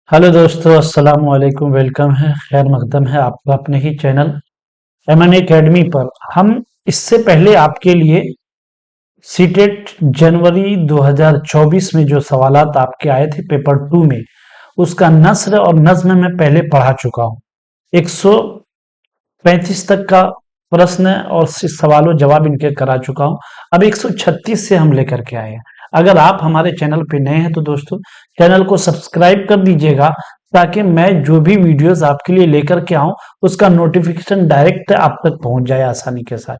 Hello दोस्तों, अस्सलाम वालेकुम। वेलकम है, खैर मकदम है आपका अपने ही चैनल एमएन एकेडमी पर। हम इससे पहले आपके लिए सीटेट जनवरी 2024 में जो सवालात आपके आए थे पेपर 2 में, उसका नस्र और नज्म में पहले पढ़ा चुका हूँ। 135 तक का प्रश्न और सवालों जवाब इनके करा चुका हूँ। अब 136 से हम लेकर के आए हैं। अगर आप हमारे चैनल पे नए हैं तो दोस्तों चैनल को सब्सक्राइब कर दीजिएगा, ताकि मैं जो भी वीडियोस आपके लिए लेकर के आऊं उसका नोटिफिकेशन डायरेक्ट आप तक पहुंच जाए आसानी के साथ।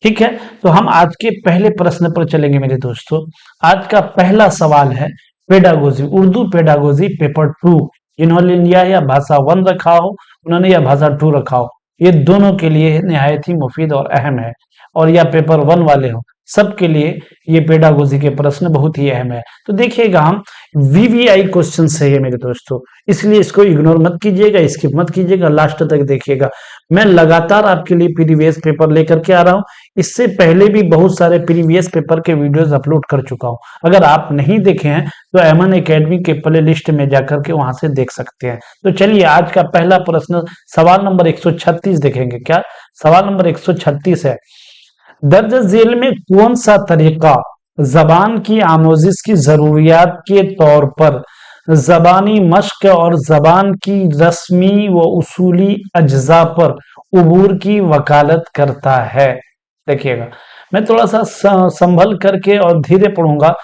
ठीक है, तो हम आज के पहले प्रश्न पर चलेंगे मेरे दोस्तों। आज का पहला सवाल है पेडागोजी, उर्दू पेडागोजी पेपर 2। जिन्होंने लिया या भाषा 1 रखा हो उन्होंने या भाषा 2 रखा हो, ये दोनों के लिए निहायत ही मुफीद और अहम है। और या पेपर 1 वाले हो, सबके लिए ये पेडागोजी के प्रश्न बहुत ही अहम है। तो देखिएगा, हम वीवीआई क्वेश्चन है ये मेरे दोस्तों, इसलिए इसको इग्नोर मत कीजिएगा, स्किप मत कीजिएगा, लास्ट तक देखिएगा। मैं लगातार आपके लिए प्रीवियस पेपर लेकर के आ रहा हूं। इससे पहले भी बहुत सारे प्रीवियस पेपर के वीडियोस अपलोड कर चुका हूं। अगर आप नहीं देखे हैं तो एमएन एकेडमी के प्ले लिस्ट में जाकर के वहां से देख सकते हैं। तो चलिए आज का पहला प्रश्न सवाल नंबर 136 देखेंगे। क्या सवाल नंबर 136 है, दर्ज झेल में कौन सा तरीका जबान की आमोजिश की जरूरियात के तौर पर जबानी मश्क और जबान की रस्मी व उसूली अज्जा पर उबूर की वकालत करता है? देखिएगा, मैं थोड़ा सा संभल करके और धीरे पढ़ूंगा,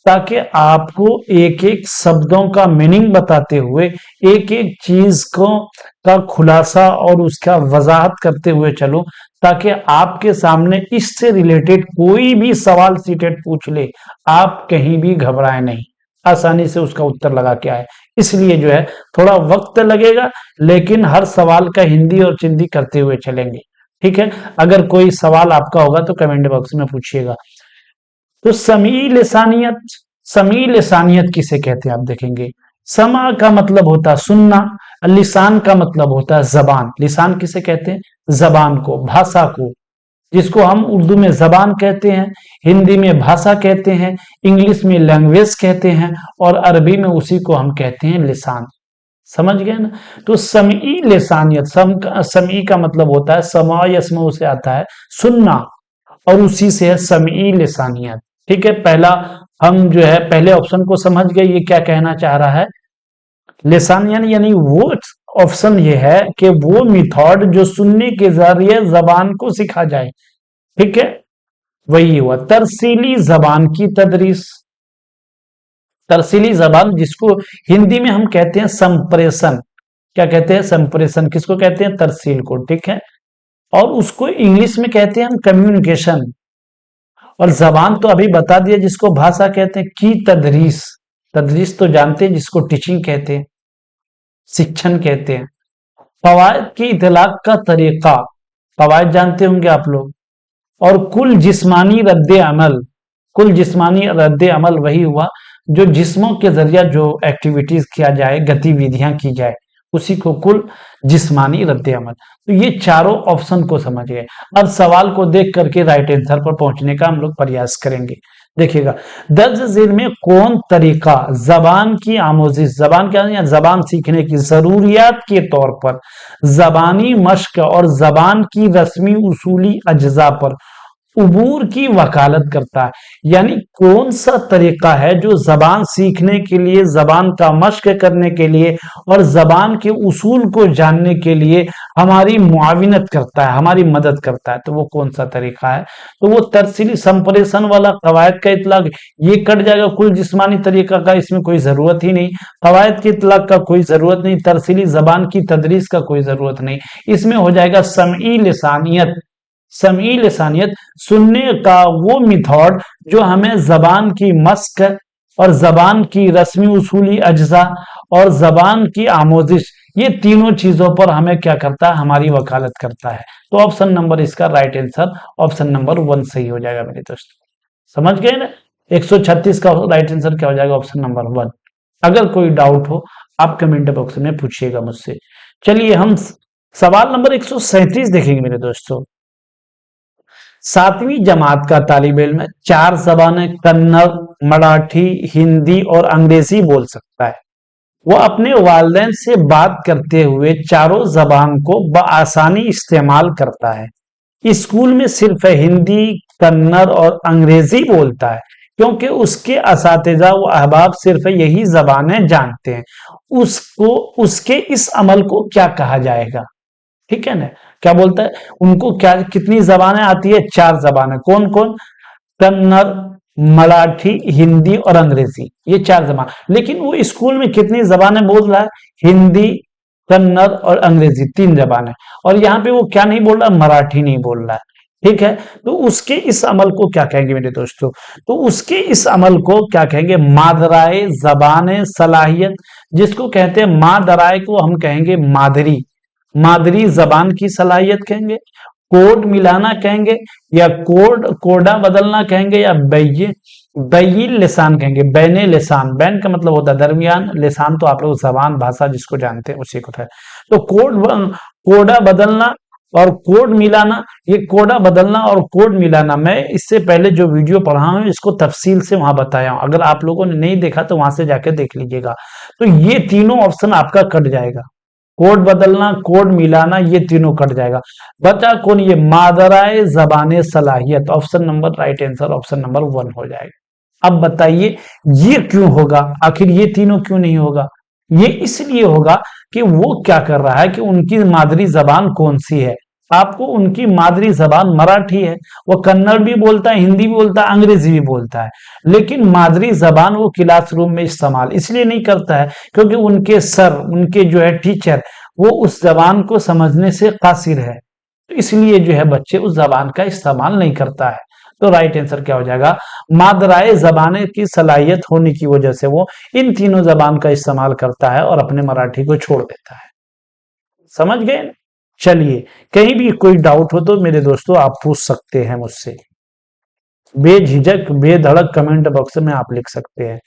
ताकि आपको एक एक शब्दों का मीनिंग बताते हुए एक एक चीज को का खुलासा और उसका वजाहत करते हुए चलो, ताकि आपके सामने इससे रिलेटेड कोई भी सवाल सीटेट पूछ ले, आप कहीं भी घबराए नहीं, आसानी से उसका उत्तर लगा के आए। इसलिए जो है थोड़ा वक्त लगेगा, लेकिन हर सवाल का हिंदी और चिंदी करते हुए चलेंगे। ठीक है, अगर कोई सवाल आपका होगा तो कमेंट बॉक्स में पूछिएगा। तो समी लिसानियत किसे कहते हैं आप देखेंगे। समा का मतलब होता है सुनना, लिसान का मतलब होता है जबान। लिसान किसे कहते हैं? जबान को, भाषा को, जिसको हम उर्दू में जबान कहते हैं, हिंदी में भाषा कहते हैं, इंग्लिश में लैंग्वेज कहते हैं, और अरबी में उसी को हम कहते हैं लिसान। समझ गए ना? तो समी लिसानियत, समी का मतलब होता है समा यसमऊ से आता है सुनना, और उसी से है समी लिसानियत। ठीक है, पहला हम जो है पहले ऑप्शन को समझ गए, ये क्या कहना चाह रहा है। लिसानियन यानी वो ऑप्शन ये है कि वो मेथड जो सुनने के जरिए जबान को सिखा जाए। ठीक है, वही हुआ तरसीली जबान की तदरीस। तरसीली जबान जिसको हिंदी में हम कहते हैं संप्रेषण। क्या कहते हैं? संप्रेषण। किसको कहते हैं? तरसील को। ठीक है, और उसको इंग्लिश में कहते हैं हम कम्युनिकेशन। और जबान तो अभी बता दिया जिसको भाषा कहते हैं, की तदरीस। तदरीस तो जानते हैं, जिसको टीचिंग कहते हैं, शिक्षण कहते हैं। फवायद की इतलाक का तरीका, फवायद जानते होंगे आप लोग। और कुल जिस्मानी रद्द अमल, कुल जिस्मानी रद्द अमल वही हुआ जो जिस्मों के जरिए जो एक्टिविटीज किया जाए, गतिविधियां की जाए, उसी को कुल जिस्मानी रद्द अमल। तो ये चारों ऑप्शन को समझ गए। अब सवाल को देख करके राइट आंसर पर पहुंचने का हम लोग प्रयास करेंगे। देखिएगा, दर्ज झेल में कौन तरीका जबान की आमोजिश, जबान क्या या जबान सीखने की जरूरियात के तौर पर जबानी मश्क और जबान की रस्मी उसूली अज्जा पर उबूर की वकालत करता है। यानी कौन सा तरीका है जो जबान सीखने के लिए, जबान का मश्क करने के लिए और जबान के उसूल को जानने के लिए हमारी मुआविनत करता है, हमारी मदद करता है। तो वो कौन सा तरीका है? तो वो तरसीली संप्रेषण वाला कवायद का इतलाक, ये कट जाएगा। कुल जिस्मानी तरीका का इसमें कोई जरूरत ही नहीं, कवायद के इतलाक का कोई जरूरत नहीं, तरसीली जबान की तदरीस का कोई जरूरत नहीं। इसमें हो जाएगा समई लिसानियत। समी लिसानियत सुनने का वो मिथड जो हमें जबान की मस्क और जबान की रस्मी उसूली अज्जा और जबान की आमोजिश, ये तीनों चीजों पर हमें क्या करता है? हमारी वकालत करता है। तो ऑप्शन नंबर इसका राइट आंसर ऑप्शन नंबर 1 सही हो जाएगा मेरे दोस्तों। समझ गए ना? 136 का राइट आंसर क्या हो जाएगा? Option number 1। अगर कोई डाउट हो आप कमेंट बॉक्स में पूछिएगा मुझसे। चलिए हम सवाल नंबर 137 देखेंगे मेरे दोस्तों। 7वीं जमात का तालिब इल्म 4 जबानें कन्नड़, मराठी, हिंदी और अंग्रेजी बोल सकता है। वो अपने वालिदैन से बात करते हुए चारों जबान को बआसानी इस्तेमाल करता है। स्कूल में सिर्फ हिंदी, कन्नड़ और अंग्रेजी बोलता है क्योंकि उसके असातिजा व अहबाब सिर्फ यही जबानें जानते हैं। उसको उसके इस अमल को क्या कहा जाएगा? ठीक है ना? क्या बोलता है? उनको क्या कितनी जबानें आती है? 4 जबानें। कौन कौन? कन्नड़, मराठी, हिंदी और अंग्रेजी, ये 4 जबान। लेकिन वो स्कूल में कितनी जबानें बोल रहा है? हिंदी, कन्नड़ और अंग्रेजी, 3 जबानें। और यहाँ पे वो क्या नहीं बोल रहा? मराठी नहीं बोल रहा है। ठीक है, तो उसके इस अमल को क्या कहेंगे मेरे दोस्तों? तो उसके इस अमल को क्या कहेंगे? मादराए जबान सलाहियत, जिसको कहते हैं मादराए को हम कहेंगे मादरी, मादरी जबान की सलाहियत कहेंगे, कोड मिलाना कहेंगे, या कोडा बदलना कहेंगे, या बैयी लिसान कहेंगे। बैने लिसान, बैन का मतलब होता है दरमियान, लिसान तो आप लोग जबान भाषा जिसको जानते हैं उसी को है। तो कोडा बदलना और कोड मिलाना, ये कोडा बदलना और कोड मिलाना मैं इससे पहले जो वीडियो पढ़ा हूं इसको तफसील से वहां बताया हूं। अगर आप लोगों ने नहीं देखा तो वहां से जाकर देख लीजिएगा। तो ये तीनों ऑप्शन आपका कट जाएगा, कोड बदलना, कोड मिलाना, ये तीनों कट जाएगा। बचा कौन? ये मादराए जबाने सलाहियत। Option number right answer option number 1 हो जाएगा। अब बताइए ये क्यों होगा? आखिर ये तीनों क्यों नहीं होगा? ये इसलिए होगा कि वो क्या कर रहा है कि उनकी मादरी जबान कौन सी है? आपको उनकी मादरी जबान मराठी है, वो कन्नड़ भी बोलता है, हिंदी भी बोलता है, अंग्रेजी भी बोलता है, लेकिन मादरी जबान वो क्लासरूम में इस्तेमाल इसलिए नहीं करता है क्योंकि उनके सर, उनके जो है टीचर, वो उस जबान को समझने से कासिर है, तो इसलिए जो है बच्चे उस जबान का इस्तेमाल नहीं करता है। तो राइट आंसर क्या हो जाएगा? मादराए जबाने की सलाहियत होने की वजह से वो इन तीनों जबान का इस्तेमाल करता है और अपने मराठी को छोड़ देता है। समझ गए? चलिए, कहीं भी कोई डाउट हो तो मेरे दोस्तों आप पूछ सकते हैं मुझसे, बेझिझक बेधड़क कमेंट बॉक्स में आप लिख सकते हैं।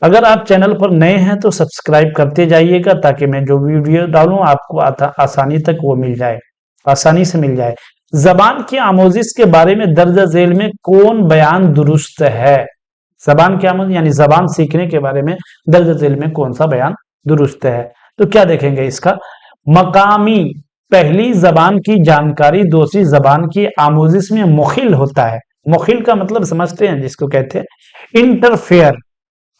अगर आप चैनल पर नए हैं तो सब्सक्राइब करते जाइएगा ताकि मैं जो वीडियो डालूं आपको आसानी तक वो मिल जाए, आसानी से मिल जाए। जबान की आमोजिश के बारे में दर्ज झेल में कौन बयान दुरुस्त है? जबान की आमोजिश यानी जबान सीखने के बारे में दर्ज झेल में कौन सा बयान दुरुस्त है? तो क्या देखेंगे इसका? मकामी पहली जबान की जानकारी दूसरी जबान की आमोजिश में मुखिल होता है। मुखिल का मतलब समझते हैं, जिसको कहते हैं इंटरफेयर,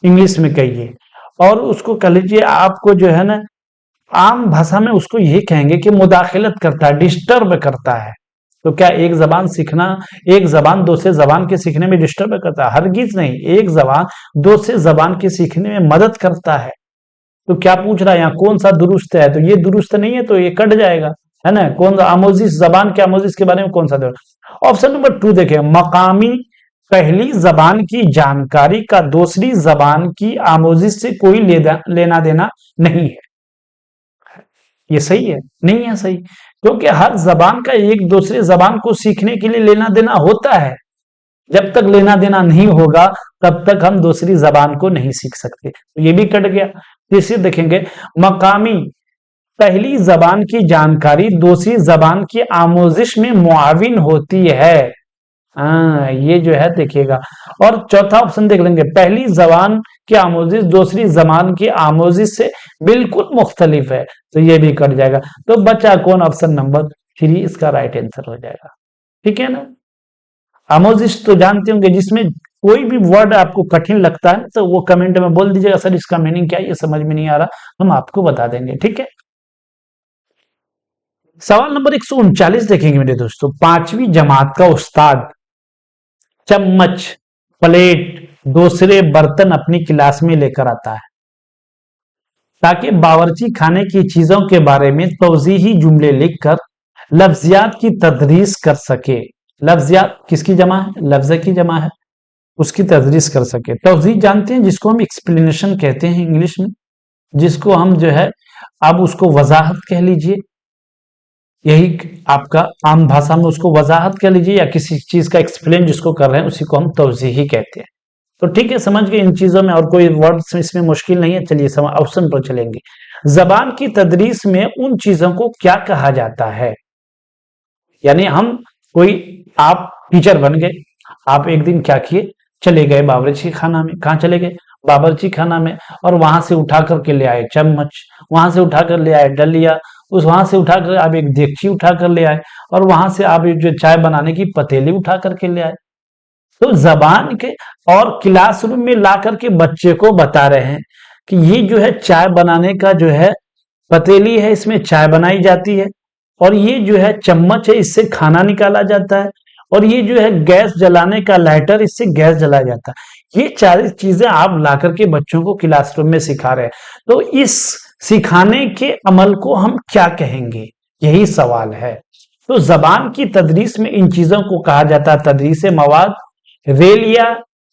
इंग्लिश में कहिए, और उसको कह लीजिए आपको जो है ना आम भाषा में उसको यही कहेंगे कि मुदाखिलत करता है, डिस्टर्ब करता है। तो क्या एक जबान सीखना, एक जबान दूसरे जबान के सीखने में डिस्टर्ब करता है? हरगिज नहीं, एक जबान दूसरे जबान के सीखने में मदद करता है। तो क्या पूछ रहा है यहाँ, कौन सा दुरुस्त है? तो ये दुरुस्त नहीं है तो ये कट जाएगा, है ना? कौन सा आमोजिश, जबान के आमोजिश के बारे में कौन सा दुरुस्त? ऑप्शन नंबर 2 देखें, मकामी पहली जबान की जानकारी का दूसरी जबान की आमोजिश से कोई लेना देना नहीं है। ये सही है? नहीं है सही, क्योंकि हर जबान का एक दूसरे जबान को सीखने के लिए लेना देना होता है। जब तक लेना देना नहीं होगा तब तक हम दूसरी जबान को नहीं सीख सकते। तो ये भी कट गया। तीसरी देखेंगे, मकामी पहली जबान की जानकारी दूसरी जबान की आमोजिश में मुआविन होती है। हाँ, ये जो है देखिएगा। और चौथा ऑप्शन देख लेंगे, पहली जबान की आमोजिश दूसरी जबान की आमोजिश से बिल्कुल मुख्तलिफ है, तो ये भी कट जाएगा। तो बचा कौन? ऑप्शन नंबर 3 इसका राइट आंसर हो जाएगा। ठीक है ना? आमोजिश तो जानते होंगे, जिसमें कोई भी वर्ड आपको कठिन लगता है तो वो कमेंट में बोल दीजिएगा, सर इसका मीनिंग क्या है, ये समझ में नहीं आ रहा, हम आपको बता देंगे। ठीक है, सवाल नंबर 139 देखेंगे मेरे दोस्तों। 5वीं जमात का उस्ताद चम्मच, प्लेट, दूसरे बर्तन अपनी क्लास में लेकर आता है ताकि बावर्ची खाने की चीजों के बारे में तौजीही जुमले लिखकर लफ्जियात की तदरीस कर सके। लफ्जियात किसकी जमा है? लफ्ज की जमा है, उसकी तदरीस कर सके। तौजीह जानते हैं, जिसको हम एक्सप्लेनेशन कहते हैं इंग्लिश में, जिसको हम जो है अब उसको वजाहत कह लीजिए, यही आपका आम भाषा में उसको वजाहत कह लीजिए, या किसी चीज का एक्सप्लेन जिसको कर रहे हैं उसी को हम तौजीही कहते हैं। तो ठीक है, समझ गए इन चीजों में, और कोई वर्ड इसमें मुश्किल नहीं है। चलिए ऑप्शन पर चलेंगे। जबान की तदरीस में उन चीजों को क्या कहा जाता है? यानी हम कोई, आप टीचर बन गए, आप एक दिन क्या किए, चले गए बावर्ची खाना में। कहाँ चले गए? बावर्ची खाना में, और वहां से उठा करके ले आए चम्मच, वहां से उठा कर ले आए डलिया, उस वहां से उठा कर आप एक देगची उठा कर ले आए, और वहां से आप एक जो चाय बनाने की पतीली उठा करके ले आए। तो जबान के और क्लासरूम में ला करके बच्चे को बता रहे हैं कि ये जो है चाय बनाने का जो है पतीली है, इसमें चाय बनाई जाती है, और ये जो है चम्मच है, इससे खाना निकाला जाता है, और ये जो है गैस जलाने का लाइटर, इससे गैस जलाया जाता है। ये 4 चीजें आप ला करके बच्चों को क्लासरूम में सिखा रहे हैं। तो इस सिखाने के अमल को हम क्या कहेंगे, यही सवाल है। तो जबान की तदरीस में इन चीजों को कहा जाता है तदरीस मवाद, रेलिया,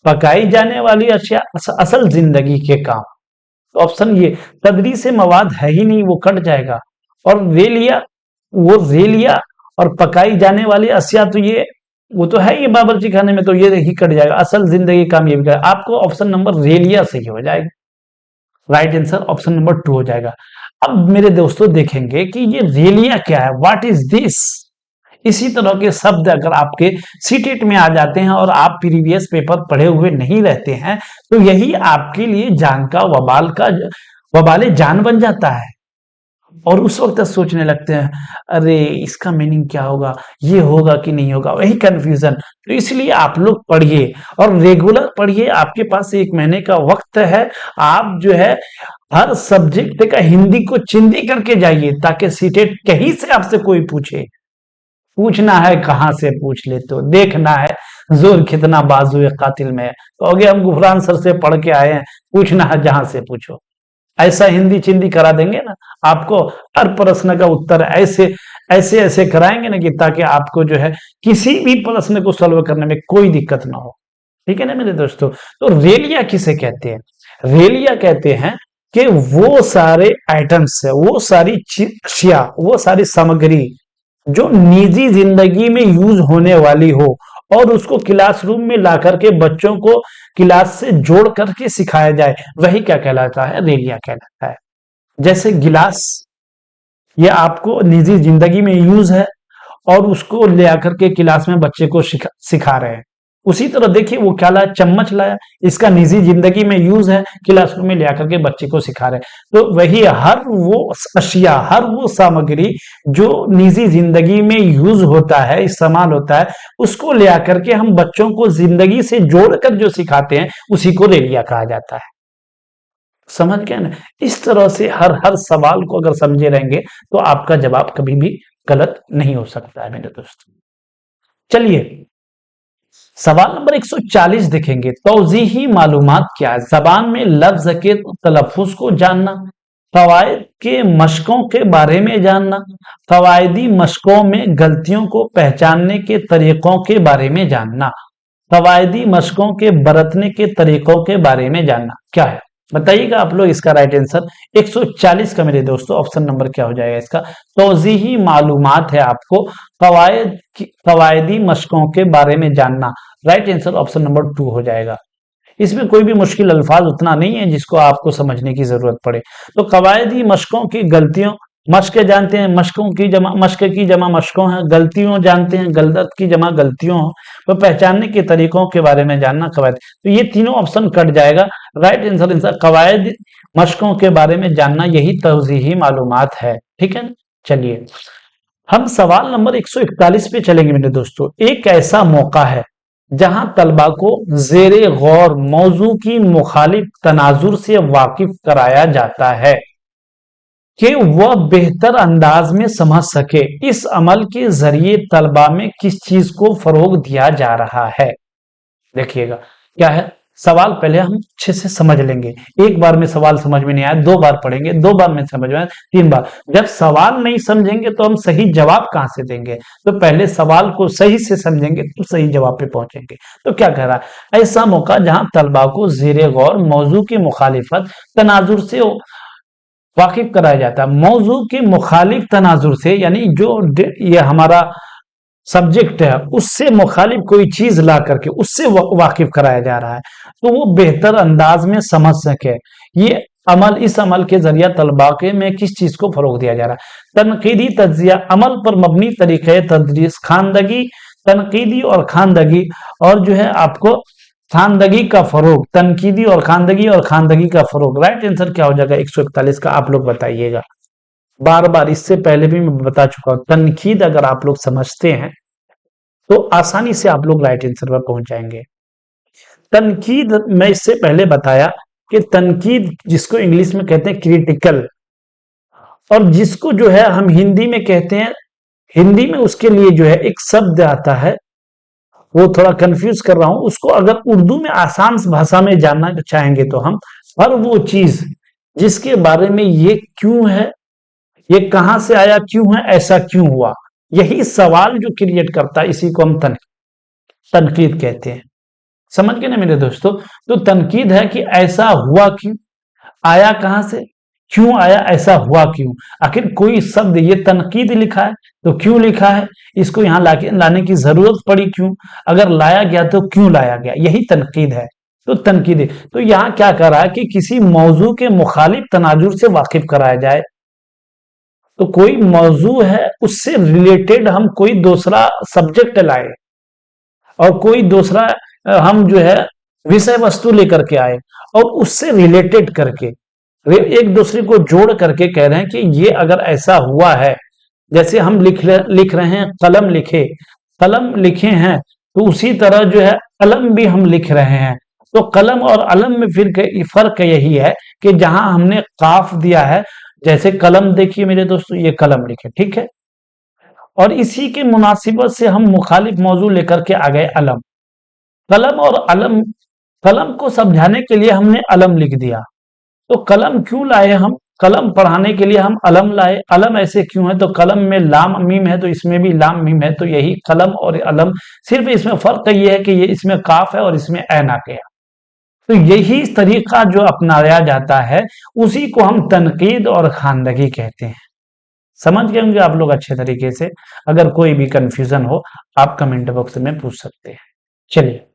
पकाई जाने वाली अशिया, असल जिंदगी के काम। तो ऑप्शन ये, तदरीस मवाद है ही नहीं, वो कट जाएगा, और रेलिया, वो रेलिया और पकाई जाने वाली अशिया, तो ये वो तो है ये बावर्ची खाने में, तो ये ही कट जाएगा, असल जिंदगी काम ये भी आपको ऑप्शन नंबर रेलिया सही हो जाएगा, राइट आंसर ऑप्शन नंबर 2 हो जाएगा। अब मेरे दोस्तों देखेंगे कि ये रेलिया क्या है, व्हाट इज दिस। इसी तरह के शब्द अगर आपके सीटेट में आ जाते हैं और आप प्रीवियस पेपर पढ़े हुए नहीं रहते हैं, तो यही आपके लिए जान का वबाले जान बन जाता है, और उस वक्त सोचने लगते हैं अरे इसका मीनिंग क्या होगा, ये होगा कि नहीं होगा, वही कंफ्यूजन। तो इसलिए आप लोग पढ़िए और रेगुलर पढ़िए, आपके पास 1 महीने का वक्त है, आप जो है हर सब्जेक्ट का हिंदी को चिंदी करके जाइए, ताकि सीटेट कहीं से आपसे कोई पूछे, पूछना है कहां से पूछ ले, तो देखना है जोर कितना बाजू कातिल में है, तो आगे हम गुफरान सर से पढ़ के आए हैं, पूछना है जहां से पूछो, ऐसा हिंदी चिंदी करा देंगे ना आपको, हर प्रश्न का उत्तर ऐसे ऐसे ऐसे कराएंगे ना कि ताकि आपको जो है किसी भी प्रश्न को सॉल्व करने में कोई दिक्कत ना हो। ठीक है ना मेरे दोस्तों। तो रेलिया किसे कहते हैं, रेलिया कहते हैं कि वो सारे आइटम्स है, वो सारी चीज़, वो सारी सामग्री जो निजी जिंदगी में यूज होने वाली हो, और उसको क्लासरूम में ला करके बच्चों को क्लास से जोड़ करके सिखाया जाए, वही क्या कहलाता है, रेलिया कहलाता है। जैसे गिलास, ये आपको निजी जिंदगी में यूज है, और उसको ले आकर के क्लास में बच्चे को सिखा रहे हैं। उसी तरह देखिए वो क्या लाया, चम्मच लाया, इसका निजी जिंदगी में यूज है, क्लासरूम में ले आकर के बच्चे को सिखा रहे हैं। तो वही हर वो अशिया, हर वो सामग्री जो निजी जिंदगी में यूज होता है, इस्तेमाल होता है, उसको ले आकर के हम बच्चों को जिंदगी से जोड़कर जो सिखाते हैं, उसी को रेलिया कहा जाता है। समझ गए ना। इस तरह से हर हर सवाल को अगर समझे रहेंगे तो आपका जवाब कभी भी गलत नहीं हो सकता है मेरे दोस्तों। चलिए सवाल नंबर 140 देखेंगे, तौजीही मालूमात क्या है, जबान में लफ्ज के तलफ्फुज को जानना, फवायद के मशकों के बारे में जानना, फवायदी मशकों में गलतियों को पहचानने के तरीकों के बारे में जानना, फवायदी मशकों के बरतने के तरीकों के बारे में जानना, क्या है बताइएगा आप लोग इसका राइट आंसर। 140 का मेरे दोस्तों ऑप्शन नंबर क्या हो जाएगा इसका, तौजीही मालूमात है आपको फवायदी मशकों के बारे में जानना, राइट आंसर ऑप्शन नंबर 2 हो जाएगा। इसमें कोई भी मुश्किल अल्फाज उतना नहीं है जिसको आपको समझने की जरूरत पड़े। तो कवायदी मशकों की गलतियों, मश्क जानते हैं, मशकों की जमा, मश्क की जमा मशकों है, गलतियों जानते हैं, गलत की जमा गलतियों, तो पहचानने के तरीकों के बारे में जानना कवायद। तो ये तीनों ऑप्शन कट जाएगा, राइट आंसर इनका कवायद मशकों के बारे में जानना, यही तौजीही मालूमात है। ठीक है, चलिए हम सवाल नंबर 141 पे चलेंगे मेरे दोस्तों। एक ऐसा मौका है जहां तलबा को जेरे गौर मौजू की मुखालिफ तनाजुर से वाकिफ कराया जाता है कि वह बेहतर अंदाज में समझ सके इस अमल के जरिए तलबा में किस चीज को फरोग दिया जा रहा है। देखिएगा क्या है सवाल, पहले हम अच्छे से समझ लेंगे। एक बार में सवाल समझ में नहीं आया, 2 बार पढ़ेंगे, 2 बार में समझ में आया, 3 बार। जब सवाल नहीं समझेंगे तो हम सही जवाब कहां से देंगे, तो पहले सवाल को सही से समझेंगे तो सही जवाब पे पहुंचेंगे। तो क्या कह रहा है, ऐसा मौका जहां तलबा को जेरे गौर मौजू की मुखालिफत तनाजुर से वाकिफ कराया जाता है। मौजू के मुखालिफ तनाजुर से, यानी जो ये हमारा सब्जेक्ट है उससे मुखालिफ कोई चीज ला करके उससे वाकिफ कराया जा रहा है, तो वो बेहतर अंदाज में समझ सके। ये अमल, इस अमल के जरिए तलबा के में किस चीज को फरोग दिया जा रहा है। तनकीदी तज्जिया, अमल पर मबनी तरीके तदरीस, खानदगी, तनकीदी और खानदगी, और जो है आपको खानदगी का फरोग, तनकीदी और खानदगी का फरोग। राइट आंसर क्या हो जाएगा 141 का, आप लोग बताइएगा। बार बार इससे पहले भी मैं बता चुका हूं, तनकीद अगर आप लोग समझते हैं तो आसानी से आप लोग राइट आंसर पर पहुंच जाएंगे। तनकीद मैं इससे पहले बताया कि तनकीद जिसको इंग्लिश में कहते हैं क्रिटिकल, और जिसको जो है हम हिंदी में कहते हैं, हिंदी में उसके लिए जो है एक शब्द आता है, वो थोड़ा कंफ्यूज कर रहा हूं उसको। अगर उर्दू में आसान भाषा में जानना चाहेंगे तो हम हर वो चीज जिसके बारे में ये क्यों है, ये कहां से आया, क्यों है, ऐसा क्यों हुआ, यही सवाल जो क्रिएट करता है, इसी को हम तनकीद कहते हैं। समझ गए ना मेरे दोस्तों? तो तनकीद है कि ऐसा हुआ क्यों, आया कहां से, क्यों आया, ऐसा हुआ क्यों। आखिर कोई शब्द ये तनकीद लिखा है तो क्यों लिखा है, इसको यहां लाने की जरूरत पड़ी क्यों, अगर लाया गया तो क्यों लाया गया, यही तनकीद है। तो तनकीद, तो यहां क्या कर रहा है कि किसी मौजू के मुखालिफ तनाजुर से वाकिफ कराया जाए। तो कोई मौजू है उससे रिलेटेड हम कोई दूसरा सब्जेक्ट लाए और कोई दूसरा हम जो है विषय वस्तु लेकर के आए और उससे रिलेटेड करके एक दूसरे को जोड़ करके कह रहे हैं कि ये अगर ऐसा हुआ है, जैसे हम लिख रहे हैं कलम लिखे हैं, तो उसी तरह जो है कलम भी हम लिख रहे हैं। तो कलम और अलम में फिर फर्क यही है कि जहां हमने काफ दिया है, जैसे कलम देखिए मेरे दोस्तों, ये कलम लिखे, ठीक है, और इसी के मुनासिबत से हम मुखालिफ मौजू लेकर के आ गए अलम। कलम और अलम, कलम को समझाने के लिए हमने अलम लिख दिया, तो कलम क्यों लाए हम, कलम पढ़ाने के लिए हम अलम लाए। अलम ऐसे क्यों है, तो कलम में लाम मीम है तो इसमें भी लाम मीम है, तो यही कलम और अलम, सिर्फ इसमें फर्क ये है कि ये इसमें काफ है और इसमें ऐन आ गया। तो यही तरीका जो अपनाया जाता है उसी को हम तनकीद और खानदगी कहते हैं। समझ गए होंगे आप लोग अच्छे तरीके से। अगर कोई भी कंफ्यूजन हो आप कमेंट बॉक्स में पूछ सकते हैं। चलिए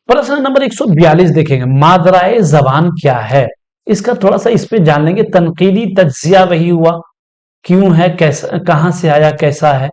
प्रश्न नंबर 142 देखेंगे, मादराए जबान क्या है। इसका थोड़ा सा इस पे जान लेंगे। तनकीदी तज्जिया वही हुआ, क्यों है, कैसा, कहां से आया, कैसा है,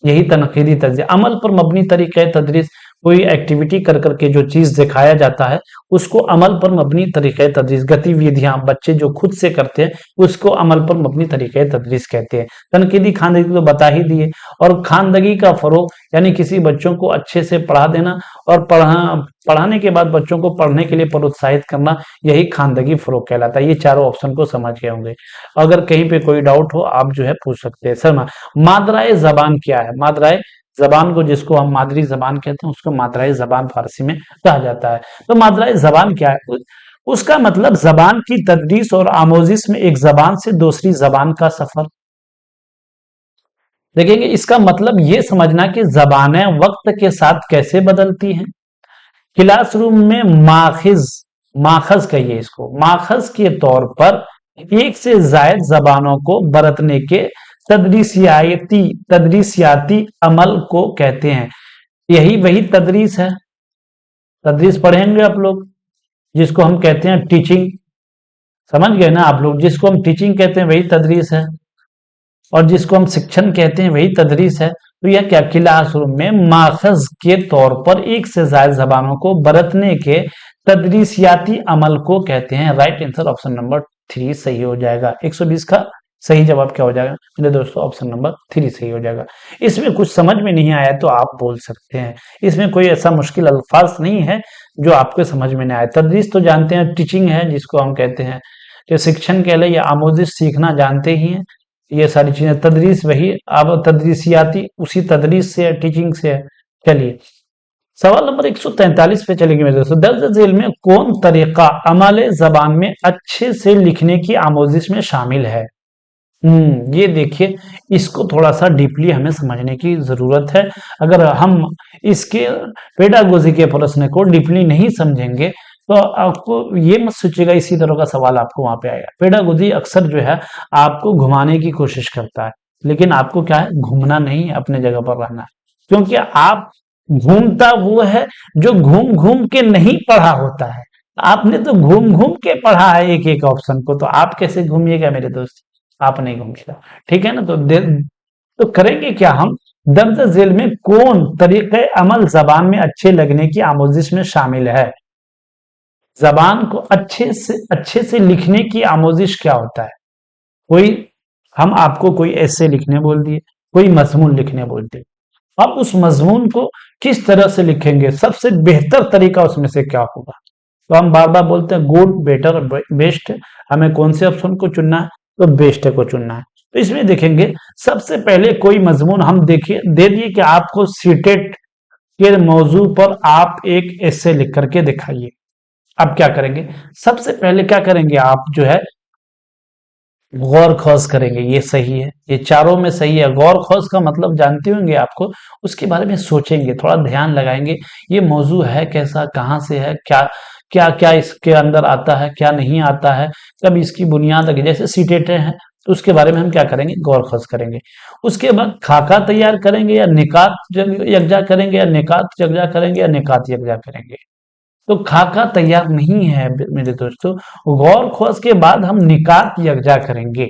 यही तनकीदी तज्जिया। अमल पर मबनी तरीके तदरीस, कोई एक्टिविटी कर करके जो चीज दिखाया जाता है उसको अमल पर मबनी तरीके तदरीस। गतिविधियां बच्चे जो खुद से करते हैं उसको अमल पर मबनी तरीके तदरीस कहते हैं। तनकीदी खानदगी तो बता ही दिए। और खानदगी का फरोग यानी किसी बच्चों को अच्छे से पढ़ा देना और पढ़ाने के बाद बच्चों को पढ़ने के लिए प्रोत्साहित करना, यही खानदगी फरोग कहलाता है। ये चारों ऑप्शन को समझ गए होंगे। अगर कहीं पे कोई डाउट हो आप जो है पूछ सकते हैं। सर मादराए जबान क्या है। मादराए जबान को, जिसको हम मादरी जबान कहते हैं, उसको मादराए जबान फारसी में कहा जाता है। तो मादराए जबान क्या है, उसका मतलब जबान की तदरीस और आमोजिश में एक जबान से दूसरी जबान का सफर। देखेंगे इसका मतलब ये समझना कि जबानें वक्त के साथ कैसे बदलती हैं। क्लासरूम में माखज कहिए इसको, माखज के तौर पर एक से जायद जबानों को बरतने के तदरीसियाती अमल को कहते हैं। यही वही तदरीस है। तदरीस पढ़ेंगे आप लोग, जिसको हम कहते हैं टीचिंग। समझ गए ना आप लोग, जिसको हम टीचिंग कहते हैं वही तदरीस है, और जिसको हम शिक्षण कहते हैं वही तदरीस है। तो यह क्या, क्लासरूम में माखज के तौर पर एक से ज्यादा जबानों को बरतने के तदरीसियाती अमल को कहते हैं। राइट आंसर ऑप्शन नंबर 3 सही हो जाएगा। 120 का सही जवाब क्या हो जाएगा मेरे दोस्तों, ऑप्शन नंबर 3 सही हो जाएगा। इसमें कुछ समझ में नहीं आया तो आप बोल सकते हैं, इसमें कोई ऐसा मुश्किल अल्फाज नहीं है जो आपको समझ में नहीं आए। तदरीस तो जानते हैं, टीचिंग है जिसको हम कहते हैं, जो शिक्षण कह ले या आमोजिश सीखना जानते ही हैं। ये सारी चीजें तदरीस वही, अब तदरीसियाती उसी तदरीस से है, टीचिंग से है। चलिए सवाल नंबर 143 पे चलेंगे मेरे दोस्तों। दर्ज झेल में कौन तरीका अमल जबान में अच्छे से लिखने की आमोजिश में शामिल है। ये देखिए, इसको थोड़ा सा डीपली हमें समझने की जरूरत है। अगर हम इसके पेडागोजी के प्रश्न को डीपली नहीं समझेंगे तो आपको ये मत सोचिएगा इसी तरह का सवाल आपको वहां पे आएगा। पेडागोजी अक्सर जो है आपको घुमाने की कोशिश करता है, लेकिन आपको क्या है, घूमना नहीं, अपने जगह पर रहना है। क्योंकि आप घूमता वो है जो घूम घूम के नहीं पढ़ा होता है। आपने तो घूम घूम के पढ़ा है एक एक ऑप्शन को, तो आप कैसे घूमिएगा मेरे दोस्त, आप नहीं घूमिएगा। ठीक है ना, तो करेंगे क्या हम, दर्ज झेल में कौन तरीके अमल जबान में अच्छे लगने की आमोजिश में शामिल है? जबान को अच्छे से लिखने की आमोजिश क्या होता है? कोई हम आपको कोई ऐसे लिखने बोल दिए, कोई मजमून लिखने बोल दिए, अब उस मजमून को किस तरह से लिखेंगे, सबसे बेहतर तरीका उसमें से क्या होगा? तो हम बार बार बोलते हैं गुड, बेटर, बेस्ट। हमें कौन से ऑप्शन को चुनना है? तो बेस्ट को चुनना है। तो इसमें देखेंगे सबसे पहले कोई मजमून हम देखिए दे दिए कि आपको सीटेट के मौजू पर आप एक ऐसे लिख करके दिखाइए। अब क्या करेंगे? सबसे पहले क्या करेंगे? आप जो है गौर खौज करेंगे, ये सही है, ये चारों में सही है। गौर खौज का मतलब जानते होंगे आपको, उसके बारे में सोचेंगे, थोड़ा ध्यान लगाएंगे, ये मौजू है कैसा, कहाँ से है, क्या क्या क्या इसके अंदर आता है, क्या नहीं आता है, कब इसकी बुनियाद लगी, जैसे सीटेटें हैं तो उसके बारे में हम क्या करेंगे? गौर खोज करेंगे। उसके बाद खाका तैयार करेंगे या निकात यकजा करेंगे, या निकात यकजा करेंगे, या निकात यकजा करेंगे। तो खाका तैयार नहीं है मेरे दोस्तों। गौर खोज के बाद हम निकात यकजा करेंगे।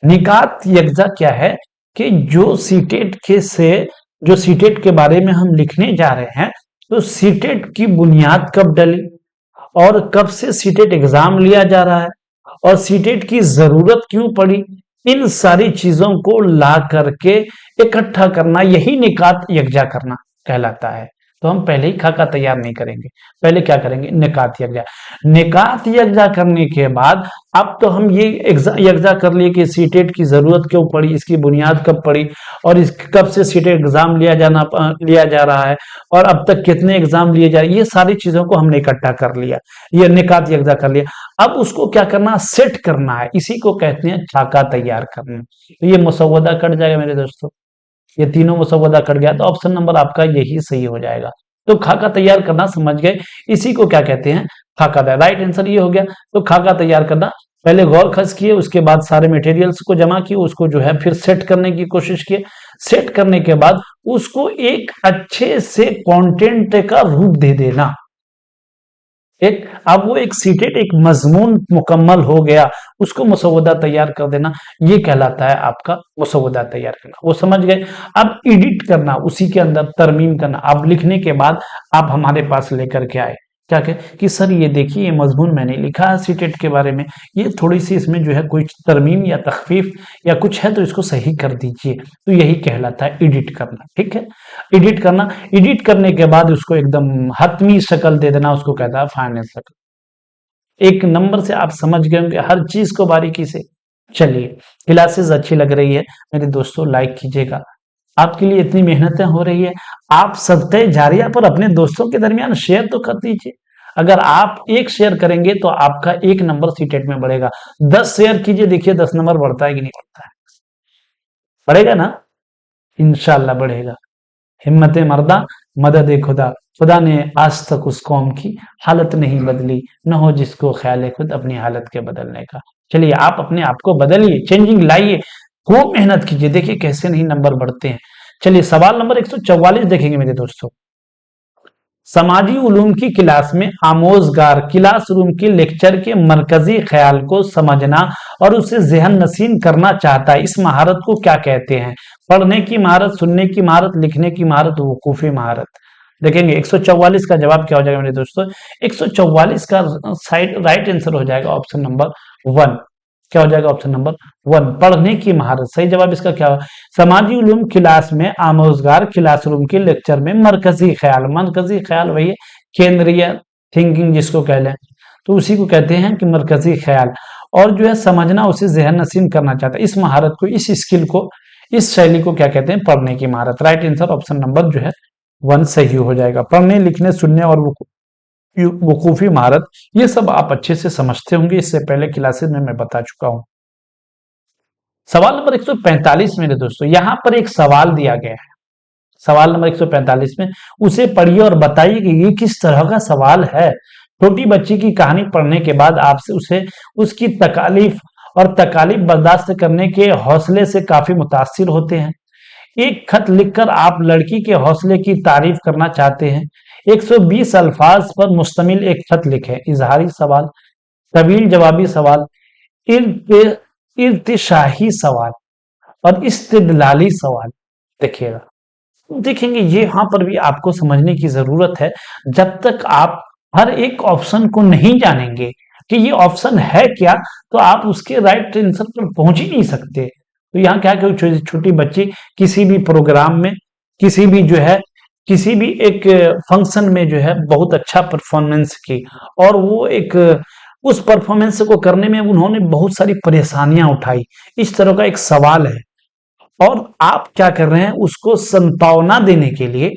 निकात यकजा क्या है कि जो सीटेट के बारे में हम लिखने जा रहे हैं, तो सीटेट की बुनियाद कब डली और कब से सीटेट एग्जाम लिया जा रहा है और सीटेट की जरूरत क्यों पड़ी, इन सारी चीजों को ला करके इकट्ठा करना, यही निकात यकजा करना कहलाता है। तो हम पहले ही खाका तैयार नहीं करेंगे, पहले क्या करेंगे? निकात यकजा। निकात यकजा करने के बाद अब तो हम ये यकजा कर लिए कि सीटेट की जरूरत क्यों पड़ी, इसकी बुनियाद कब पड़ी और इस कब से सीटेट एग्जाम लिया जा रहा है और अब तक कितने एग्जाम लिए जा रहे हैं, ये सारी चीजों को हमने इकट्ठा कर लिया, ये निकात यकजा कर लिया। अब उसको क्या करना? सेट करना है, इसी को कहते हैं खाका तैयार करना। तो ये मुसव्वदा कट जाएगा मेरे दोस्तों, ये तीनों मुसव्वदा कट गया, तो ऑप्शन नंबर आपका यही सही हो जाएगा। तो खाका तैयार करना समझ गए, इसी को क्या कहते हैं? खाका तैयार। राइट आंसर ये हो गया। तो खाका तैयार करना, पहले गौर खस किए, उसके बाद सारे मटेरियल्स को जमा किए, उसको जो है फिर सेट करने की कोशिश किए, सेट करने के बाद उसको एक अच्छे से कंटेंट का रूप दे देना। अब वो एक सीटेट, एक मजमून मुकम्मल हो गया, उसको मुसव्वदा तैयार कर देना, ये कहलाता है आपका मुसव्वदा तैयार करना। वो समझ गए। अब एडिट करना, उसी के अंदर तरमीम करना। अब लिखने के बाद आप हमारे पास लेकर के आए, क्या कहे कि सर ये देखिए, ये मजमून मैंने लिखा है सीटेट के बारे में, ये थोड़ी सी इसमें जो है कोई तरमीम या तखफीफ या कुछ है तो इसको सही कर दीजिए। तो यही कहलाता है एडिट करना। ठीक है, एडिट करना। एडिट करने के बाद उसको एकदम हतमी शक्ल दे देना, उसको कहता है फाइनल शक्ल। एक नंबर से आप समझ गए होंगे हर चीज को बारीकी से। चलिए, क्लासेस अच्छी लग रही है मेरे दोस्तों, लाइक कीजिएगा। आपके लिए इतनी मेहनतें हो रही है, आप सदक़े जारिया पर अपने दोस्तों के दरमियान शेयर तो कर दीजिए। अगर आप एक शेयर करेंगे तो आपका एक नंबर सीटेट में बढ़ेगा। 10 शेयर कीजिए, देखिए 10 नंबर बढ़ता है कि नहीं बढ़ता है? बढ़ेगा ना? इंशाल्लाह बढ़ेगा। हिम्मत मर्दा मदद खुदा, खुदा ने आज तक उस कौम की हालत नहीं बदली, न हो जिसको ख्याल खुद अपनी हालत के बदलने का। चलिए, आप अपने आप को बदलिए, चेंजिंग लाइए, खूब मेहनत कीजिए, देखिए कैसे नहीं नंबर बढ़ते हैं। चलिए, सवाल नंबर 144 देखेंगे मेरे दोस्तों। समाजी उलूम की क्लास में आमोजगार क्लासरूम के लेक्चर के मरकजी ख्याल को समझना और उसे जहन नशीन करना चाहता है, इस महारत को क्या कहते हैं? पढ़ने की महारत, सुनने की महारत, लिखने की महारत, वकूफी महारत। देखेंगे 144 का जवाब क्या हो जाएगा मेरे दोस्तों? 144 का राइट आंसर हो जाएगा ऑप्शन नंबर 1। क्या हो जाएगा? ऑप्शन नंबर 1, पढ़ने की महारत। सही जवाब इसका क्या हो? समाजी उलूम क्लास में आमोजगार क्लासरूम के लेक्चर में मरकजी ख्याल, मरकजी ख्याल वही केंद्रीय थिंकिंग जिसको कह लें, तो उसी को कहते हैं कि मरकजी ख्याल। और जो है समझना, उसे जहन नशीन करना चाहता है, इस महारत को, इस स्किल को, इस शैली को क्या कहते हैं? पढ़ने की महारत। राइट आंसर ऑप्शन नंबर जो है 1 सही हो जाएगा। पढ़ने, लिखने, सुनने और वकूफी महारत, ये सब आप अच्छे से समझते होंगे, इससे पहले क्लासेस में मैं बता चुका हूं। सवाल नंबर 145 मेरे दोस्तों, यहां पर एक सवाल दिया गया है। सवाल नंबर 145 में उसे पढ़िए और बताइए कि ये किस तरह का सवाल है। छोटी बच्ची की कहानी पढ़ने के बाद आपसे उसे उसकी तकालीफ और तकालीफ बर्दाश्त करने के हौसले से काफी मुतासिर होते हैं। एक खत लिखकर आप लड़की के हौसले की तारीफ करना चाहते हैं। 120 अल्फाज पर मुश्तमिल एक खत लिखें। इजहारी सवाल, तवील जवाबी सवाल, इर्तिशाही सवाल और इस्तिदलाली सवाल। देखिएगा, देखेंगे ये यहाँ पर भी आपको समझने की जरूरत है। जब तक आप हर एक ऑप्शन को नहीं जानेंगे कि ये ऑप्शन है क्या, तो आप उसके राइट आंसर पर पहुंच ही नहीं सकते। तो यहाँ क्या कि छोटी बच्ची किसी भी प्रोग्राम में, किसी भी जो है, किसी भी एक फंक्शन में जो है बहुत अच्छा परफॉर्मेंस की, और वो एक उस परफॉर्मेंस को करने में उन्होंने बहुत सारी परेशानियां उठाई। इस तरह का एक सवाल है, और आप क्या कर रहे हैं, उसको संतावना देने के लिए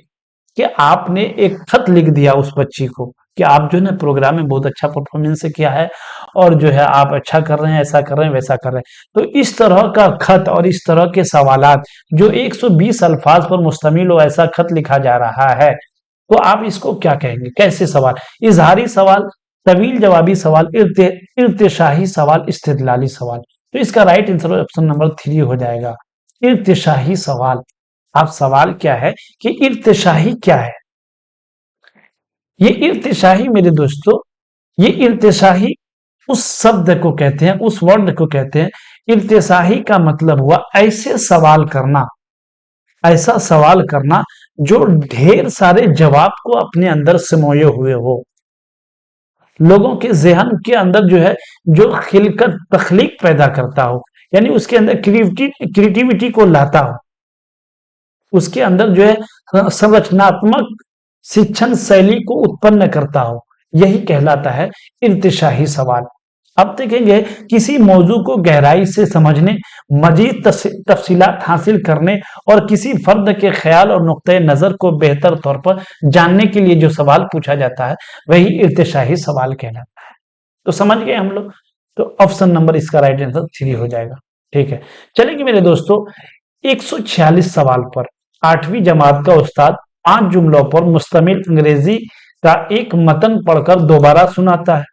कि आपने एक खत लिख दिया उस बच्ची को कि आप जो है ना प्रोग्राम में बहुत अच्छा परफॉर्मेंस किया है, और जो है आप अच्छा कर रहे हैं, ऐसा कर रहे हैं, वैसा कर रहे हैं। तो इस तरह का खत और इस तरह के सवालात जो 120 अल्फाज पर मुश्तमिल हो, ऐसा खत लिखा जा रहा है, तो आप इसको क्या कहेंगे, कैसे सवाल? इजहारी सवाल, तवील जवाबी सवाल, इर्तिशाही सवाल, इस्तिदलाली सवाल। तो इसका राइट आंसर ऑप्शन नंबर 3 हो जाएगा, इर्तिशाही सवाल। आप सवाल क्या है कि इर्तिशाही क्या है? ये इर्तिशाही मेरे दोस्तों, ये इर्तिशाही उस शब्द को कहते हैं, उस वर्ड को कहते हैं। इर्तिशाही का मतलब हुआ ऐसे सवाल करना, ऐसा सवाल करना जो ढेर सारे जवाब को अपने अंदर समाये हुए हो, लोगों के जहन के अंदर जो है, जो खिलकर तख्लीक पैदा करता हो, यानी उसके अंदर क्रिएटिविटी को लाता हो, उसके अंदर जो है संरचनात्मक शिक्षण शैली को उत्पन्न करता हो, यही कहलाता है इर्तिशाही सवाल। अब देखेंगे किसी मौजू को गहराई से समझने, मजीद तफसीलात हासिल करने और किसी फर्द के ख्याल और नुक्ते नजर को बेहतर तौर पर जानने के लिए जो सवाल पूछा जाता है, वही इर्तिशाही सवाल कहलाता है। तो समझ गए हम लोग? तो ऑप्शन नंबर इसका राइट आंसर 3 हो जाएगा। ठीक है, चलेंगे मेरे दोस्तों 146 सवाल पर। 8वीं जमात का उस्ताद 5 जुमलों पर मुश्तमिल अंग्रेजी का एक मतन पढ़कर दोबारा सुनाता है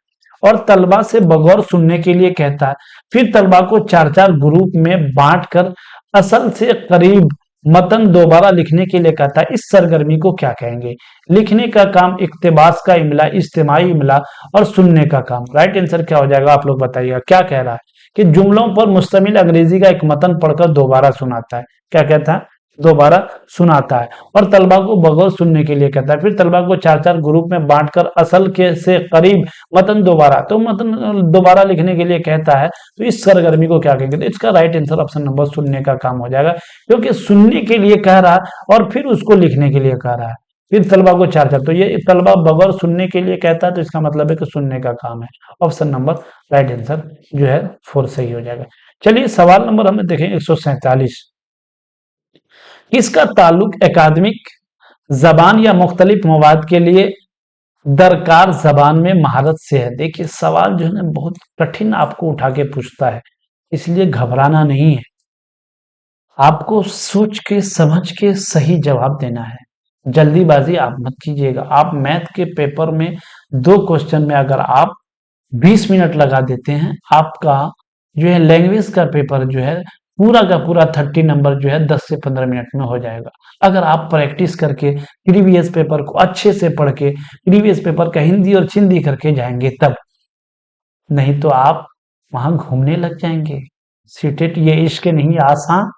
और तलबा से बगौर सुनने के लिए कहता है। फिर तलबा को 4-4 ग्रुप में बांटकर असल से करीब मतन दोबारा लिखने के लिए कहता है। इस सरगर्मी को क्या कहेंगे? लिखने का काम, इक्तिबास का इमला, इज्तिमाई इमला और सुनने का काम। राइट आंसर क्या हो जाएगा, आप लोग बताइएगा। क्या कह रहा है कि जुमलों पर मुश्तमिल अंग्रेजी का एक मतन पढ़कर दोबारा सुनाता है। क्या कहता है? दोबारा सुनाता है, और तलबा को बगौर सुनने के लिए कहता है। फिर तलबा को 4-4 ग्रुप में बांटकर असल के से करीब मतन दोबारा, तो मतन दोबारा लिखने के लिए कहता है। तो इस सरगर्मी को क्या कहेंगे? तो इसका राइट आंसर ऑप्शन नंबर सुनने का काम हो जाएगा, क्योंकि सुनने के लिए कह रहा है और फिर उसको लिखने के लिए कह रहा है। फिर तलबा को 4-4, तो ये तलबा बगौर सुनने के लिए कहता है, तो इसका मतलब है कि सुनने का काम है। ऑप्शन नंबर राइट आंसर जो है 4 सही हो जाएगा। चलिए सवाल नंबर हमें देखें 147। किसका ताल्लुक एकाडमिक जबान या मुख्तलिफ मवाद के लिए दरकार जबान में महारत से है? देखिए सवाल जो है ना बहुत कठिन आपको उठा के पूछता है, इसलिए घबराना नहीं है, आपको सोच के समझ के सही जवाब देना है। जल्दीबाजी आप मत कीजिएगा। आप मैथ के पेपर में 2 क्वेश्चन में अगर आप 20 मिनट लगा देते हैं, आपका जो है लैंग्वेज का पेपर जो है पूरा का पूरा 30 नंबर जो है 10 से 15 मिनट में हो जाएगा। अगर आप प्रैक्टिस करके प्रीवियस पेपर को अच्छे से पढ़ के प्रीवियस पेपर का हिंदी और चिंदी करके जाएंगे तब, नहीं तो आप वहां घूमने लग जाएंगे। सीटेट ये इश्क नहीं आसान,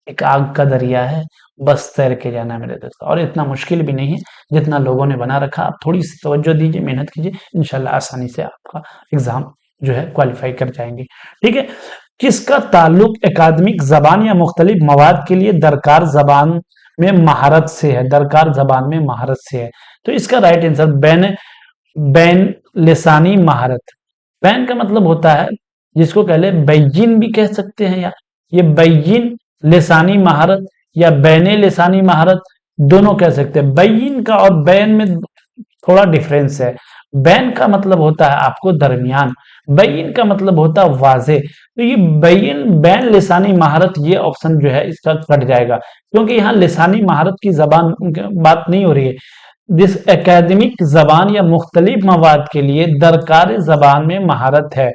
एक आग का दरिया है, बस तैर के जाना है मेरे दोस्त, और इतना मुश्किल भी नहीं है जितना लोगों ने बना रखा। आप थोड़ी सी तवज्जो दीजिए, मेहनत कीजिए, इंशाल्लाह आसानी से आपका एग्जाम जो है क्वालिफाई कर जाएंगे। ठीक है, किसका ताल्लुक एकाडमिक जबान या मुख्तलिफ मवाद के लिए दरकार जबान में महारत से है? दरकार जबान में महारत से है, तो इसका राइट आंसर बैन बैन लिसानी महारत। बैन का मतलब होता है, जिसको कह ले बैजिन भी कह सकते हैं, या ये बैजिन लिसानी महारत या बैने लिसानी महारत दोनों कह सकते हैं। बैन का और बैन में थोड़ा डिफरेंस है। बैन का मतलब होता है आपको दरमियान, बैन का मतलब होता है वाजे। तो ये बैन लिसानी महारत, ये ऑप्शन जो है इसका कट जाएगा, क्योंकि यहाँ लिसानी महारत की जबान बात नहीं हो रही है। जिस एकेडमिक जबान या मुख्तलिफ मवाद के लिए दरकार जबान में महारत है,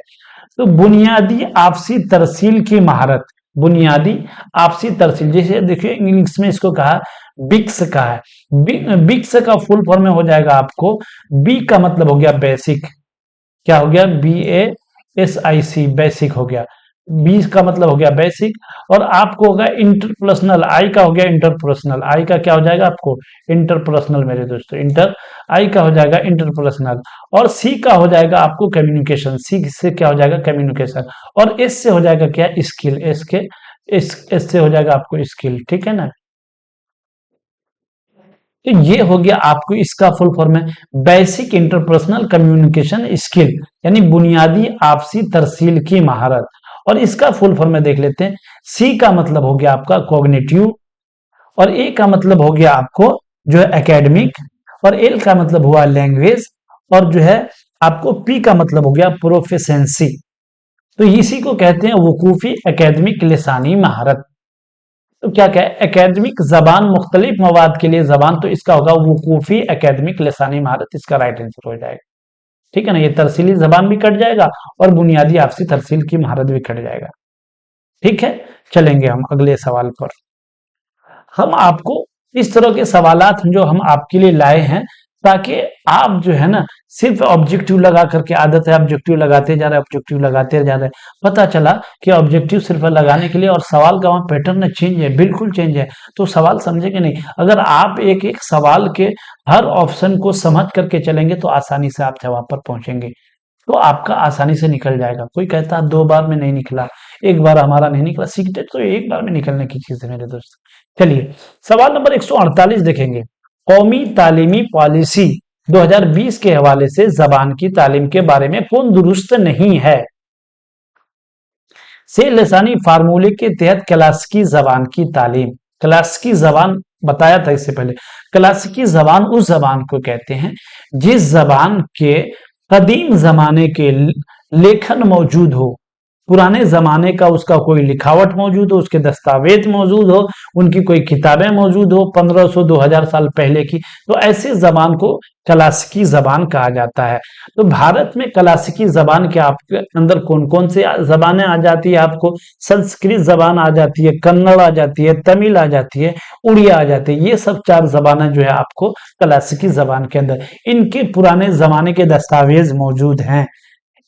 तो बुनियादी आपसी तरसील की महारत, बुनियादी आपसी तरसील, जैसे देखिए इंग्लिश में इसको कहा बिक्स का है। बिक्स का फुल फॉर्म में हो जाएगा आपको, बी का मतलब हो गया बेसिक, क्या हो गया? BASIC, बेसिक हो गया। बी का मतलब हो गया बेसिक, और आपको होगा इंटरपर्सनल, आई का हो गया इंटरपर्सनल, आई का क्या हो जाएगा आपको इंटरपर्सनल मेरे दोस्तों, इंटर, आई का हो जाएगा इंटरपर्सनल, और सी का हो जाएगा आपको कम्युनिकेशन, सी से क्या हो जाएगा कम्युनिकेशन, और एस से हो जाएगा क्या स्किल, एस से हो जाएगा आपको स्किल, ठीक है ना। तो ये हो गया आपको इसका फुल फॉर्म है बेसिक इंटरपर्सनल कम्युनिकेशन स्किल, यानी बुनियादी आपसी तरसील की महारत। और इसका फुल फॉर्म में देख लेते हैं। सी का मतलब हो गया आपका कॉग्निटिव, और ए का मतलब हो गया आपको जो है एकेडमिक, और एल का मतलब हुआ लैंग्वेज, और जो है आपको पी का मतलब हो गया प्रोफिशिएंसी। तो इसी को कहते हैं वकूफी एकेडमिक लिसानी महारत। तो क्या क्या है एकेडमिक जबान, मुख्तलिफ मवाद के लिए जबान, तो इसका होगा वकूफी एकेडमिक लिसानी महारत, इसका राइट आंसर हो जाएगा, ठीक है ना। ये तरसीली जबान भी कट जाएगा और बुनियादी आपसी तरसील की महारत भी कट जाएगा, ठीक है। चलेंगे हम अगले सवाल पर। हम आपको इस तरह के सवालात जो हम आपके लिए लाए हैं, ताकि आप जो है ना सिर्फ ऑब्जेक्टिव लगा करके, आदत है ऑब्जेक्टिव लगाते जा रहे ऑब्जेक्टिव लगाते जा रहे, पता चला कि ऑब्जेक्टिव सिर्फ लगाने के लिए, और सवाल का वहां पैटर्न चेंज है, बिल्कुल चेंज है, तो सवाल समझेंगे नहीं। अगर आप एक एक सवाल के हर ऑप्शन को समझ करके चलेंगे तो आसानी से आप जवाब पर पहुंचेंगे, तो आपका आसानी से निकल जाएगा। कोई कहता है 2 बार में नहीं निकला, एक बार हमारा नहीं निकला, सीखते तो एक बार में निकलने की चीज है मेरे दोस्त। चलिए सवाल नंबर 148 देखेंगे। कौमी तालीमी पॉलिसी 2020 के हवाले से जबान की तालीम के बारे में कौन दुरुस्त नहीं है? से लसानी फार्मूले के तहत क्लासिकी जबान की तालीम, क्लासिकी जबान बताया था इससे पहले, क्लासिकी जबान उस जबान को कहते हैं जिस जबान के कदीम जमाने के लेखन मौजूद हो, पुराने जमाने का उसका कोई लिखावट मौजूद हो, उसके दस्तावेज मौजूद हो, उनकी कोई किताबें मौजूद हो 1500-2000 साल पहले की, तो ऐसे जबान को क्लासिकी जबान कहा जाता है। तो भारत में क्लासिकी जबान के आपके अंदर कौन कौन से जबानें आ जाती है? आपको संस्कृत जबान आ जाती है, कन्नड़ आ जाती है, तमिल आ जाती है, उड़िया आ जाती है, ये सब 4 जबानें जो है आपको क्लासिकी जबान के अंदर, इनके पुराने जमाने के दस्तावेज मौजूद हैं,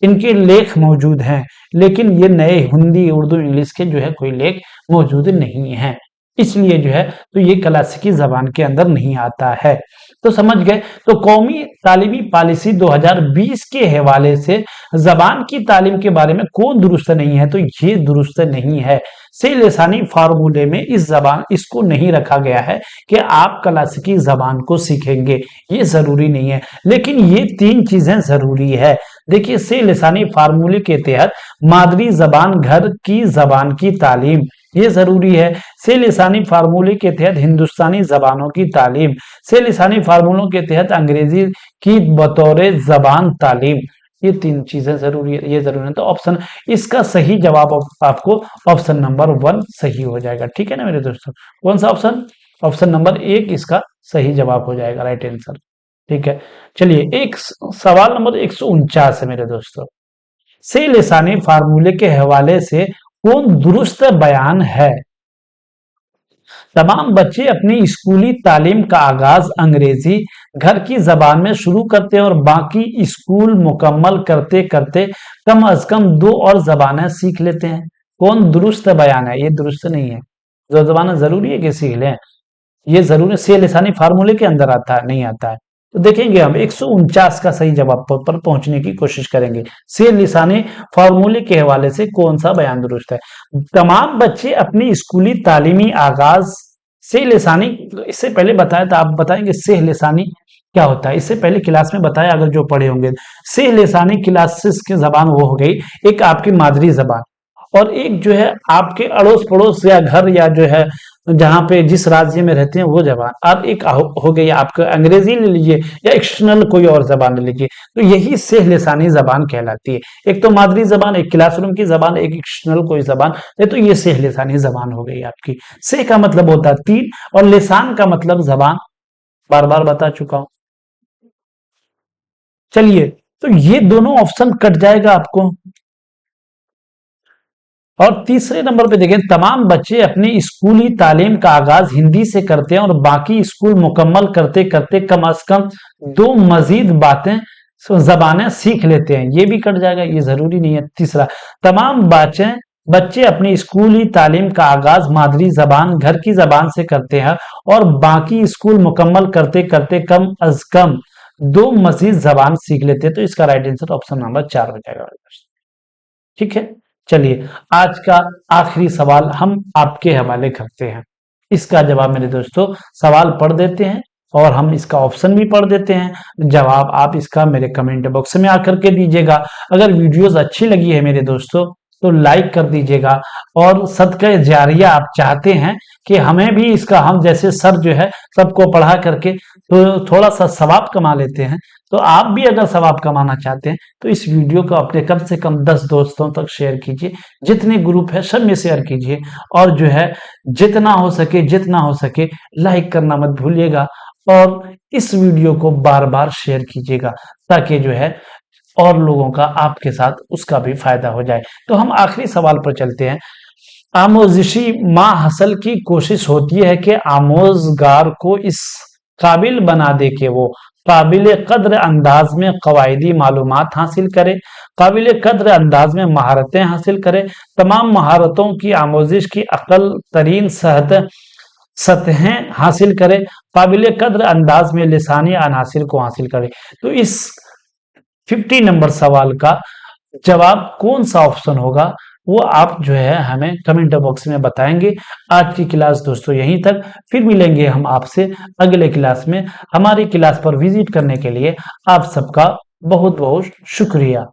इनके लेख मौजूद हैं, लेकिन ये नए हिंदी उर्दू इंग्लिश के जो है कोई लेख मौजूद नहीं है, इसलिए जो है तो ये क्लासिकी जबान के अंदर नहीं आता है। तो समझ गए। तो कौमी तालीमी पॉलिसी 2020 के हवाले से जबान की तालीम के बारे में कौन दुरुस्त नहीं है? तो ये दुरुस्त नहीं है। से लिसानी फार्मूले में इस जबान इसको नहीं रखा गया है कि आप क्लासिकी जबान को सीखेंगे, ये जरूरी नहीं है, लेकिन ये 3 चीजें जरूरी है। देखिए से लिसानी फार्मूले के तहत मादरी जबान घर की जबान की तालीम, ये जरूरी है। से लिसानी फार्मूले के तहत हिंदुस्तानी जबानों की तालीम, से लिसानी फार्मूलों के तहत अंग्रेजी की बतौर जबान तालीम, ये 3 चीजें जरूरी है, ये जरूरी है। तो ऑप्शन इसका सही जवाब आपको ऑप्शन नंबर 1 सही हो जाएगा, ठीक है ना मेरे दोस्तों। कौन सा ऑप्शन? ऑप्शन नंबर 1 इसका सही जवाब हो जाएगा, राइट आंसर, ठीक है। चलिए एक सवाल नंबर 149 है मेरे दोस्तों। से लिसानी फार्मूले के हवाले से कौन दुरुस्त बयान है? तमाम बच्चे अपनी स्कूली तालीम का आगाज अंग्रेजी घर की जबान में शुरू करते हैं और बाकी स्कूल मुकम्मल करते करते कम अज कम 2 और जबानें सीख लेते हैं। कौन दुरुस्त बयान है? ये दुरुस्त नहीं है। जो जबाना जरूरी है कि सीख लें, ये जरूरी से लिसानी फार्मूले के अंदर आता है, नहीं आता है। तो देखेंगे हम 149 का सही जवाब पर पहुंचने की कोशिश करेंगे। से लिसानी फार्मूले के हवाले से कौन सा बयान दुरुस्त है? तमाम बच्चे अपनी स्कूली तालीमी आगाज से लिसानी, इससे पहले बताया था, आप बताएंगे से लिसानी क्या होता है? इससे पहले क्लास में बताया, अगर जो पढ़े होंगे। से लिसानी क्लासेस की जबान वो हो गई, एक आपकी मादरी जबान, और एक जो है आपके अड़ोस पड़ोस या घर या जो है जहां पे जिस राज्य में रहते हैं वो जबान। अब एक हो गई आपका अंग्रेजी ले लीजिए या एक्सटर्नल कोई और जबान ले लीजिए, तो यही से लिसानी जबान कहलाती है। एक तो मादरी जबान, एक क्लासरूम की जबान, एक एक्सटर्नल कोई जबान, तो ये से लिसानी जबान हो गई आपकी। से का मतलब होता है 3 और लिसान का मतलब जबान, बार बार बता चुका हूं। चलिए तो ये दोनों ऑप्शन कट जाएगा आपको। और तीसरे नंबर पे देखें, तमाम बच्चे अपनी स्कूली तालीम का आगाज हिंदी से करते हैं और बाकी स्कूल मुकम्मल करते करते कम से कम 2 मजीद बातें जबानें सीख लेते हैं, ये भी कट जाएगा, ये जरूरी नहीं है। तीसरा, तमाम बच्चे बच्चे अपनी स्कूली तालीम का आगाज मादरी जबान घर की जबान से करते हैं और बाकी स्कूल मुकम्मल करते करते कम अज कम 2 मजीद जबान सीख लेते हैं। तो इसका राइट आंसर ऑप्शन नंबर 4 हो जाएगा। ठीक है, चलिए आज का आखिरी सवाल हम आपके हवाले करते हैं। इसका जवाब मेरे दोस्तों सवाल पढ़ देते हैं और हम इसका ऑप्शन भी पढ़ देते हैं। जवाब आप इसका मेरे कमेंट बॉक्स में आकर के दीजिएगा। अगर वीडियोस अच्छी लगी है मेरे दोस्तों तो लाइक कर दीजिएगा, और सदका जारिया आप चाहते हैं कि हमें भी इसका, हम जैसे सर जो है सबको पढ़ा करके तो थोड़ा सा सवाब कमा लेते हैं, तो आप भी अगर सवाब कमाना चाहते हैं तो इस वीडियो को अपने कम से कम 10 दोस्तों तक शेयर कीजिए। जितने ग्रुप है सब में शेयर कीजिए, और जो है जितना हो सके लाइक करना मत भूलिएगा, और इस वीडियो को बार बार शेयर कीजिएगा ताकि जो है और लोगों का आपके साथ उसका भी फायदा हो जाए। तो हम आखिरी सवाल पर चलते हैं। आमोजिशी मा हसल की कोशिश होती है कि आमोजगार को इस काबिल बना दे कि वो काबिल कद्र अंदाज में कवायदी मालूमात हासिल करे, काबिल कद्र अंदाज में महारतें हासिल करे, तमाम महारतों की आमोजिश की अकल तरीन सतहें हासिल करे, काबिल कद्र अंदाज में लिसानी अनासिर को हासिल करे। तो इस 50 नंबर सवाल का जवाब कौन सा ऑप्शन होगा वो आप जो है हमें कमेंट बॉक्स में बताएंगे। आज की क्लास दोस्तों यहीं तक, फिर मिलेंगे हम आपसे अगले क्लास में। हमारी क्लास पर विजिट करने के लिए आप सबका बहुत बहुत शुक्रिया।